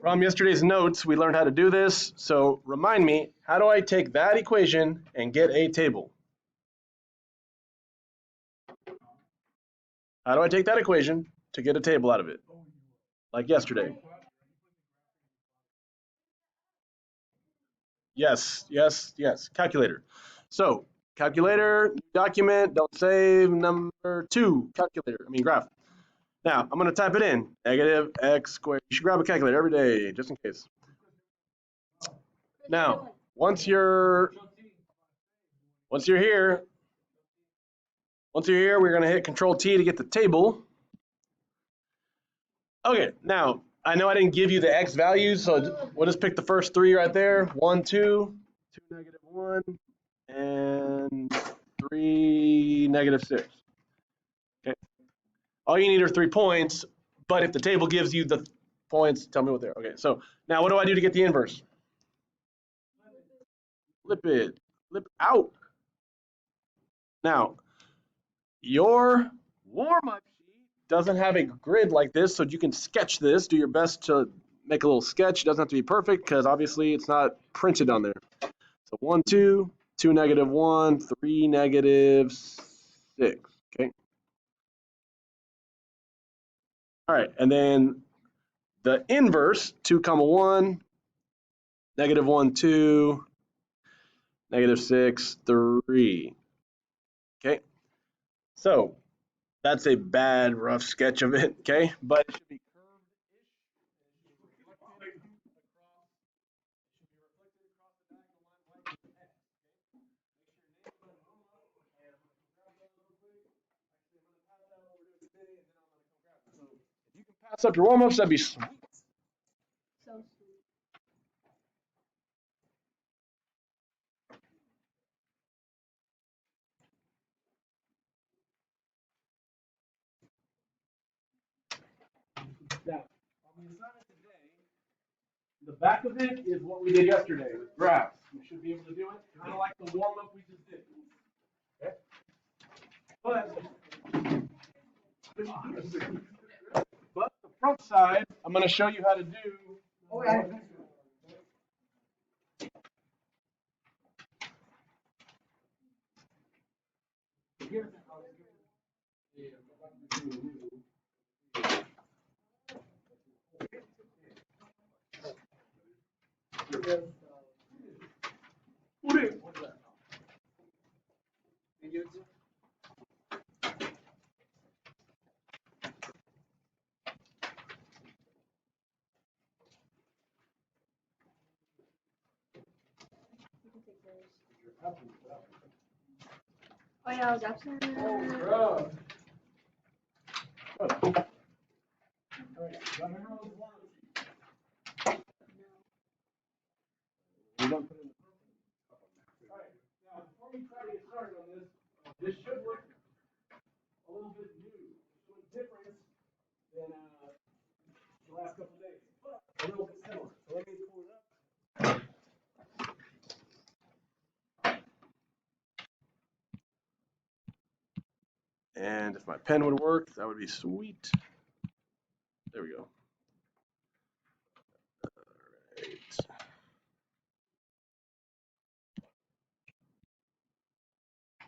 From yesterday's notes, we learned how to do this. So remind me, how do I take that equation and get a table? How do I take that equation to get a table out of it? Like yesterday. Yes, yes, yes. Calculator. So calculator, document, don't save, number 2, calculator, graph. Now, I'm going to type it in, negative x squared. You should grab a calculator every day, just in case. Now, once you're here, we're going to hit Control T to get the table. Okay, now, I know I didn't give you the x values, so we'll just pick the first 3 right there. 1, 2, 2, negative 1, and 3, negative 6. Okay. All you need are 3 points, but if the table gives you the points, tell me what they are. Okay, so now what do I do to get the inverse? Flip it. Flip out. Now, your warm-up sheet doesn't have a grid like this, so you can sketch this. Do your best to make a little sketch. It doesn't have to be perfect because obviously it's not printed on there. So 1, 2, 2, negative 1, 3, negative 6. Okay. All right, and then the inverse, 2, 1, negative 1, 2, negative 6, 3. Okay. So that's a bad, rough sketch of it. Okay, but it should be pass up your warm-ups, that'd be sweet. Now, on the assignment today, the back of it is what we did yesterday with graphs. You should be able to do it kind of like the warm-up we just did. Okay? But the front side, I'm going to show you how to do. Oh, yeah. Oh yeah, I was absent. Oh, bro. All right. We don't put in the all right. Now, before we try to get started on this should look a little bit new. It's a little different than the last couple of days, but a little bit similar. So let me pull it up. And if my pen would work, that would be sweet. There we go. All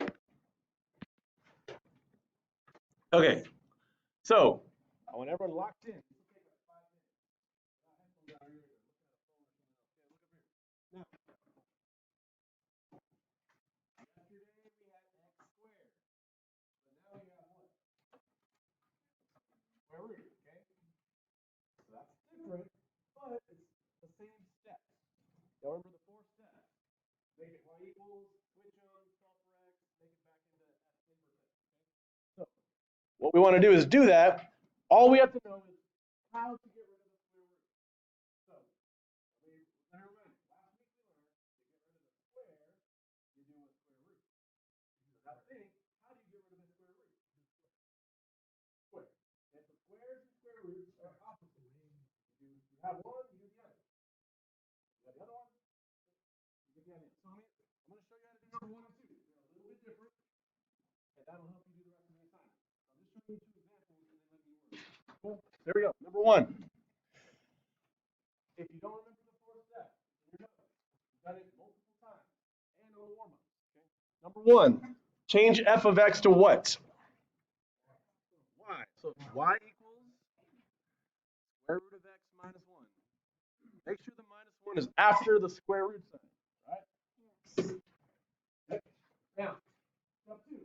right. Okay, so I want everyone locked in. Now, yesterday we had x squared, but now we have what? Square root, okay? So that's different, but it's the same steps. Y'all remember the 4 steps? Make it y equals, switch them, solve for x, make it back into s inverse x, okay? So what we want to do is do that. All we have to know is how to get rid of the square root. So let me remind you, last week we learned to get rid of the square, you're doing a square root. Now think, how do you get rid of the square root? Square. If the squares and square roots are opposite, you have one, you do the other. You got the other one, you get the other. So I'm going to show you how to do number 1 and 2. They're a little bit different, and that'll help you do the rest of the assignment. So I'm just showing you 2 examples, and then let me work. Cool. There we go. Number 1. if you don't remember the 4 steps, you have done it multiple times and on the warm-ups. Okay? Number 1, change f of x to what? Y. So y equals square root of x minus 1. Make sure the minus 1 is after the square root sign, right? Okay. Now, step 2.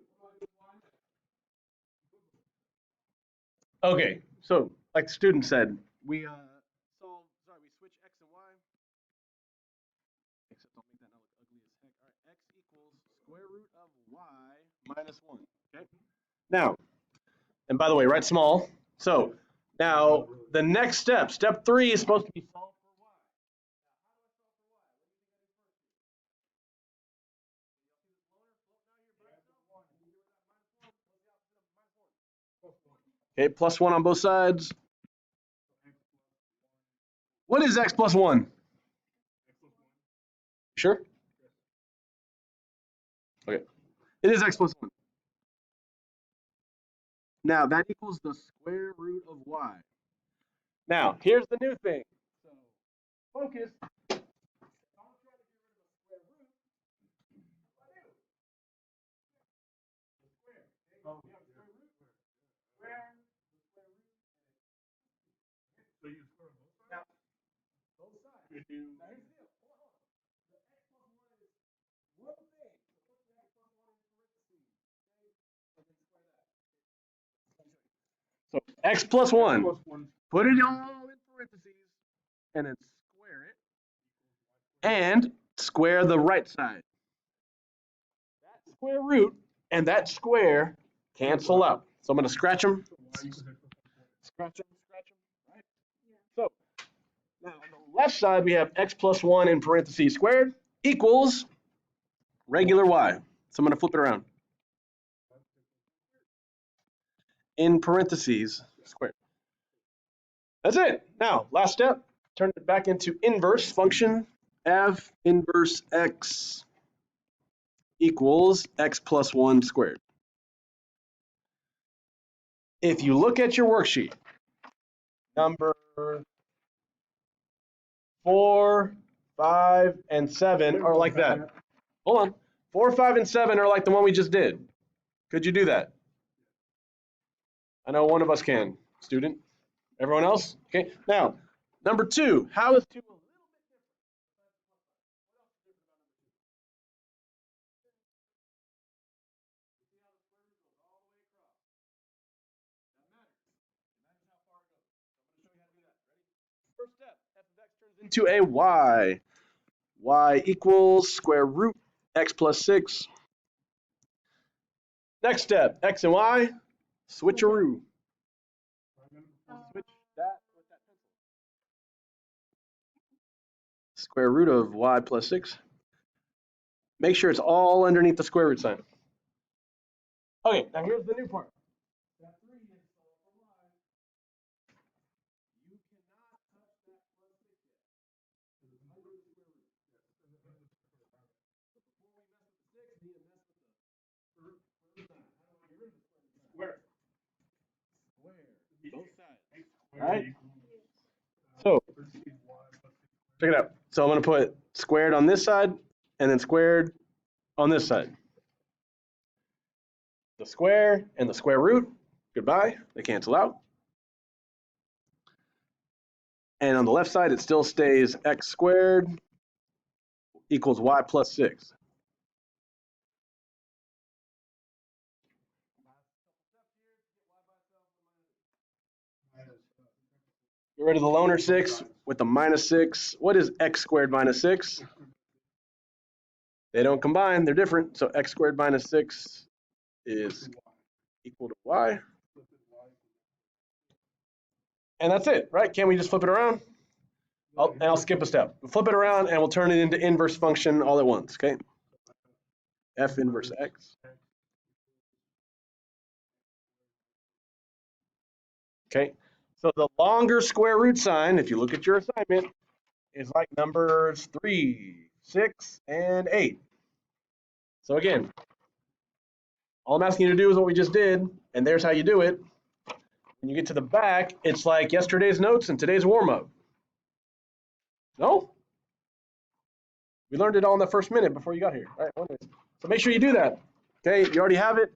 Okay, so like the student said, we we switch x and y. Except I'll make that now look ugly as heck. All right, x equals square root of y minus 1. Okay. Now, and by the way, write small. So now the next step, step 3, is supposed to be solve for y. Okay, plus 1 on both sides. What is x plus 1? Sure? Okay. It is x plus 1. Now, that equals the square root of y. Now, here's the new thing. So, focus. Both sides. Now, here's the deal. Hold on. The x plus 1 is one thing. So put the x plus 1 in parentheses. Okay? And then square that. So x plus 1. Put it all in parentheses. And then square it. And square the right side. That square root and that square cancel out. So I'm going to scratch them. Scratch them. Right? So now on the left side, we have x plus 1 in parentheses squared equals regular y. So I'm going to flip it around. In parentheses squared. That's it. Now, last step, turn it back into inverse function. F inverse x equals x plus 1 squared. If you look at your worksheet, number 4, 5, and 7 are like that. Hold on. 4, 5, and 7 are like the one we just did. Could you do that? I know one of us can. Student? Everyone else? Okay. Now, number 2. How is 2 a little bit different? What else is different about number 2? You see how the square root goes all the way across? That matters. It matters how far it goes. So I'm going to show you how to do that. Ready? First step, f of x turns into a y. Y equals square root x plus 6. Next step, x and y, switcheroo. Switch that with that pencil. Square root of y plus 6. Make sure it's all underneath the square root sign. Okay, now here's the new part. Step 3 is solve for y. You cannot touch that plus 6 yet. Because it's under the square root. So before we mess with the 6, we need to mess with the square root sign. How do I get rid of the square root sign? Square. Both sides. All right? So, check it out. So I'm going to put squared on this side and then squared on this side. The square and the square root, goodbye, they cancel out. And on the left side, it still stays x squared equals y plus 6. Get rid of the loner 6 with the minus 6. What is x squared minus 6? They don't combine, they're different. So x squared minus 6 is equal to y. And that's it, right? Can't we just flip it around? I'll skip a step. We'll flip it around and we'll turn it into inverse function all at once, okay? F inverse x. Okay, so the longer square root sign, if you look at your assignment, is like numbers 3, 6, and 8. So again, all I'm asking you to do is what we just did, and there's how you do it. When you get to the back, it's like yesterday's notes and today's warm-up. No? We learned it all in the first minute before you got here. All right, anyways. So make sure you do that. Okay, you already have it.